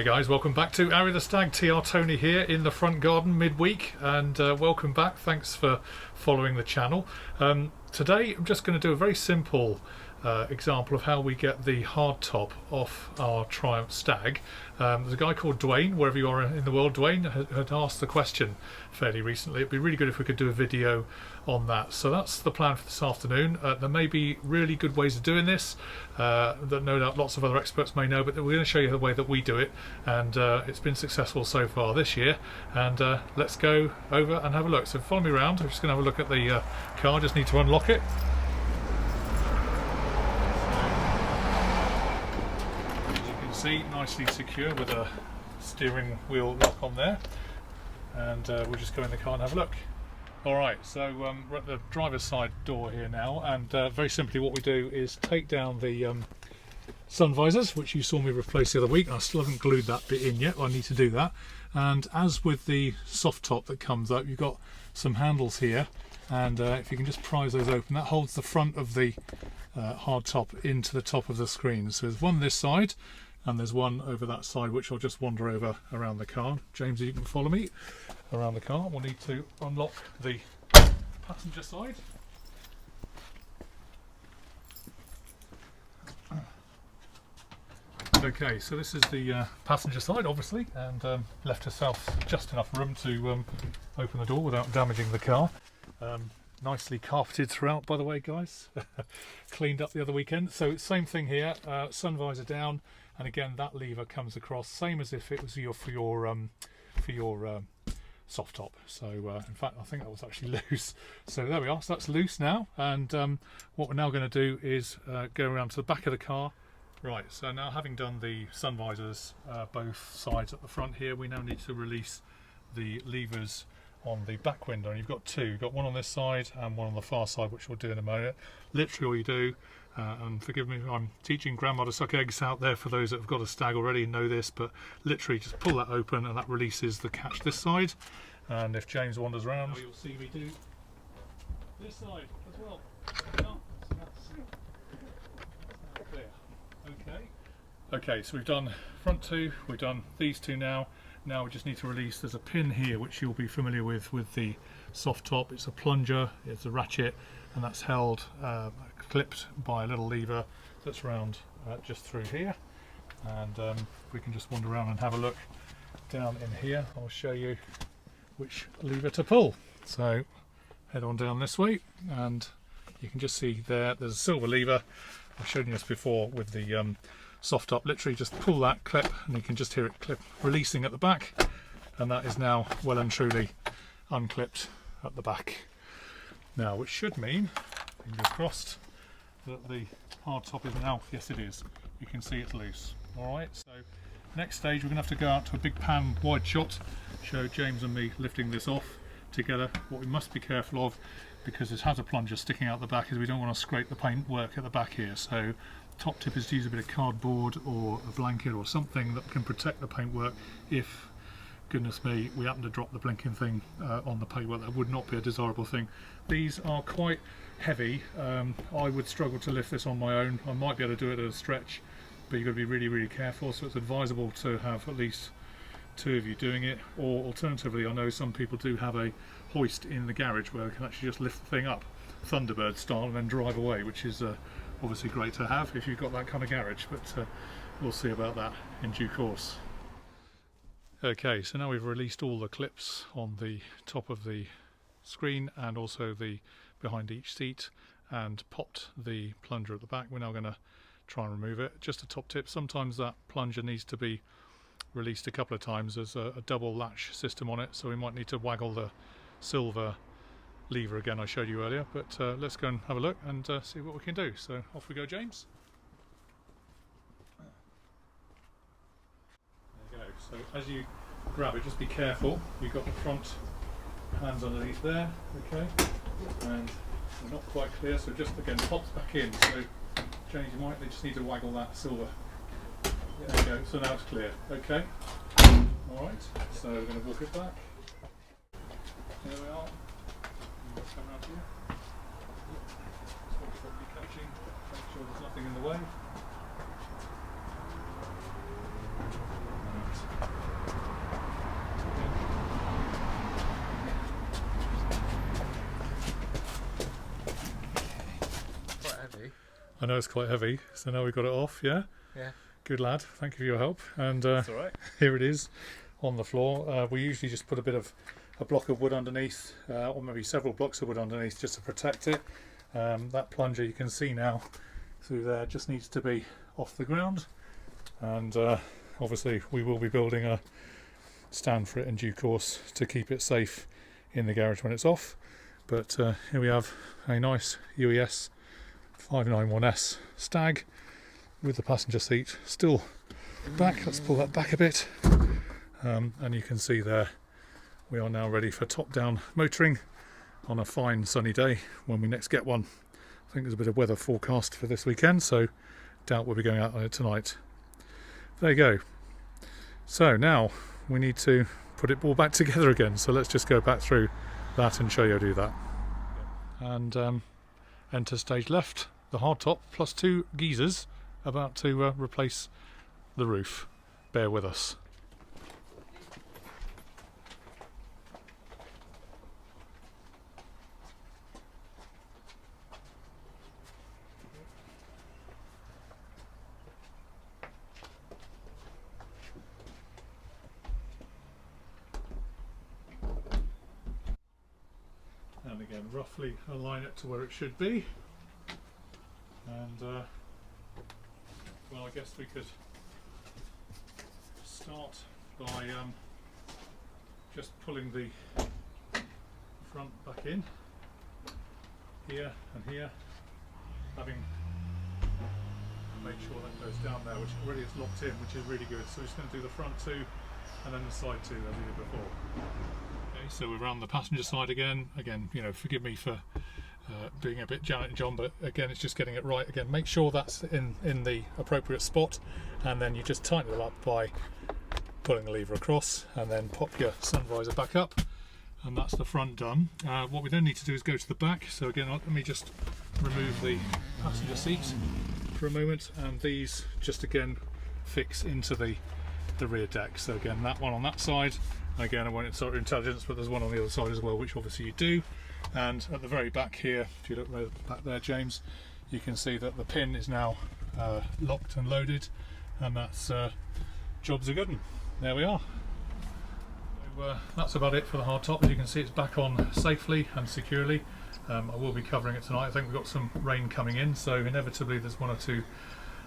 Hey guys, welcome back to Arry the Stag. TR Tony here in the front garden midweek, and welcome back. Thanks for following the channel. Today I'm just going to do a very simple example of how we get the hardtop off our Triumph Stag. There's a guy called Dwayne, wherever you are in the world. Dwayne had asked the question fairly recently. It'd be really good if we could do a video on that. So that's the plan for this afternoon. There may be really good ways of doing this that no doubt lots of other experts may know, but we're going to show you the way that we do it, and it's been successful so far this year. And let's go over and have a look. So follow me around. I'm just going to have a look at the car. Just need to unlock it. See, nicely secure with a steering wheel lock on there, and we'll just go in the car and have a look. Alright, so we're at the driver's side door here now, and very simply what we do is take down the sun visors, which you saw me replace the other week. I still haven't glued that bit in yet. I need to do that. And as with the soft top that comes up, you've got some handles here, and if you can just prise those open, that holds the front of the hard top into the top of the screen. So there's one this side, and there's one over that side, which I'll just wander over around the car. James, you can follow me around the car. We'll need to unlock the passenger side. Okay, so this is the passenger side, obviously, and left herself just enough room to open the door without damaging the car. Nicely carpeted throughout, by the way, guys. Cleaned up the other weekend. So same thing here, sun visor down, and again that lever comes across, same as if it was for your soft top. So in fact, I think that was actually loose. So there we are. So that's loose now, and what we're now going to do is go around to the back of the car. Right. So now, having done the sun visors both sides at the front here, we now need to release the levers on the back window, and you've got two. You've got one on this side and one on the far side, which we'll do in a moment. Literally all you do, and forgive me, I'm teaching grandma to suck eggs out there for those that have got a Stag already and know this, but literally just pull that open and that releases the catch this side. And if James wanders around, you'll see me do this side as well. Okay, so we've done front two, we've done these two now. Now we just need to release, there's a pin here which you'll be familiar with the soft top. It's a plunger, it's a ratchet, and that's held, clipped by a little lever that's round just through here. And we can just wander around and have a look down in here. I'll show you which lever to pull. So head on down this way, and you can just see there's a silver lever. I've shown you this before with the soft top. Literally just pull that clip, and you can just hear it clip releasing at the back, and that is now well and truly unclipped at the back. Now, which should mean, fingers crossed, that the hard top is now, yes it is, you can see it's loose. Alright, so next stage we're going to have to go out to a big pan wide shot, show James and me lifting this off together. What we must be careful of, because this has a plunger sticking out the back, is we don't want to scrape the paintwork at the back here. So top tip is to use a bit of cardboard or a blanket or something that can protect the paintwork if, goodness me, we happen to drop the blinking thing on the paintwork. That would not be a desirable thing. These are quite heavy. I would struggle to lift this on my own. I might be able to do it at a stretch, but you've got to be really, really careful. So it's advisable to have at least two of you doing it, or alternatively, I know some people do have a hoist in the garage where they can actually just lift the thing up, Thunderbird style, and then drive away, which is obviously great to have if you've got that kind of garage, but we'll see about that in due course. Okay, so now we've released all the clips on the top of the screen and also the behind each seat, and popped the plunger at the back. We're now going to try and remove it. Just a top tip, sometimes that plunger needs to be released a couple of times. There's a double latch system on it, so we might need to waggle the silver lever again I showed you earlier, but let's go and have a look and see what we can do. So off we go, James. There you go. So as you grab it, just be careful. You've got the front hands underneath there, okay, and we're not quite clear, so just again pops back in. So James, you might just need to waggle that silver. There you go, so now it's clear. Okay, alright, so we're going to walk it back. Here we are. Let's come around here. Stop you catching, make sure there's nothing in the way. I know it's quite heavy, so now we've got it off. Yeah. Yeah. Good lad. Thank you for your help. And That's all right. here it is on the floor. We usually just put a block of wood underneath, or maybe several blocks of wood underneath, just to protect it. That plunger you can see now through there just needs to be off the ground, and obviously we will be building a stand for it in due course to keep it safe in the garage when it's off. But here we have a nice UES 591S Stag with the passenger seat still back. Let's pull that back a bit, and you can see there we are now ready for top-down motoring on a fine sunny day when we next get one. I think there's a bit of weather forecast for this weekend, so doubt we'll be going out on it tonight. There you go. So now we need to put it all back together again, so let's just go back through that and show you how to do that. And enter stage left, the hardtop plus 2 geezers about to replace the roof. Bear with us. And again, roughly align it to where it should be. And well, I guess we could start by just pulling the front back in here and here, having made sure that goes down there, which already is locked in, which is really good. So we're just going to do the front 2 and then the side 2 as we did before. Okay, so we're around the passenger side again. Again, you know, forgive me for being a bit Janet and John, but again, it's just getting it right. Again, make sure that's in the appropriate spot, and then you just tighten it up by pulling the lever across, and then pop your sun visor back up, and that's the front done. What we then need to do is go to the back. So again, let me just remove the passenger seat for a moment, and these just again fix into the rear deck. So again, that one on that side. Again, I won't insult your intelligence, but there's one on the other side as well, which obviously you do. And at the very back here, if you look right back there, James, you can see that the pin is now locked and loaded, and that's job's a good one. There we are. So, that's about it for the hardtop. As you can see, it's back on safely and securely. I will be covering it tonight. I think we've got some rain coming in, so inevitably there's 1 or 2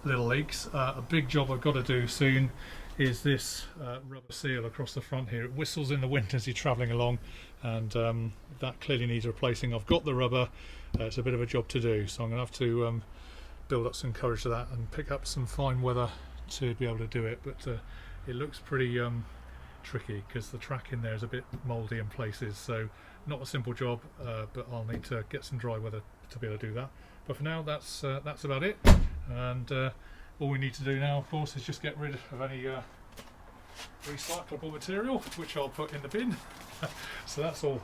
little leaks. A big job I've got to do soon is this rubber seal across the front here. It whistles in the wind as you're travelling along, and that clearly needs replacing. I've got the rubber. It's a bit of a job to do, so I'm going to have to build up some courage to that and pick up some fine weather to be able to do it. But it looks pretty tricky because the track in there is a bit mouldy in places, so not a simple job, but I'll need to get some dry weather to be able to do that. But for now, that's about it, and all we need to do now, of course, is just get rid of any recyclable material, which I'll put in the bin. So that's all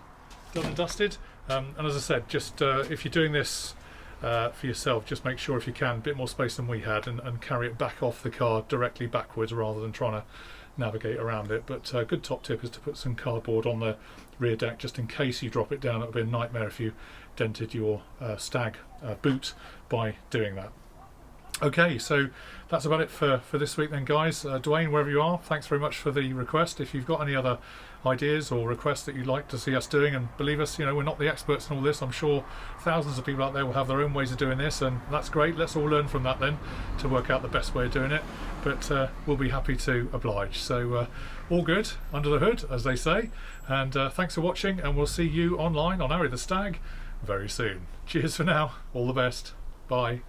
done and dusted. And as I said, just if you're doing this for yourself, just make sure, if you can, a bit more space than we had, and carry it back off the car directly backwards rather than trying to navigate around it. But a good top tip is to put some cardboard on the rear deck, just in case you drop it down. It would be a nightmare if you dented your Stag boot by doing that. Okay, so that's about it for this week then, guys. Dwayne, wherever you are, thanks very much for the request. If you've got any other ideas or requests that you'd like to see us doing, and believe us, you know, we're not the experts in all this. I'm sure thousands of people out there will have their own ways of doing this, and that's great. Let's all learn from that then to work out the best way of doing it. But we'll be happy to oblige. So all good under the hood, as they say. And thanks for watching, and we'll see you online on Arry the Stag very soon. Cheers for now. All the best. Bye.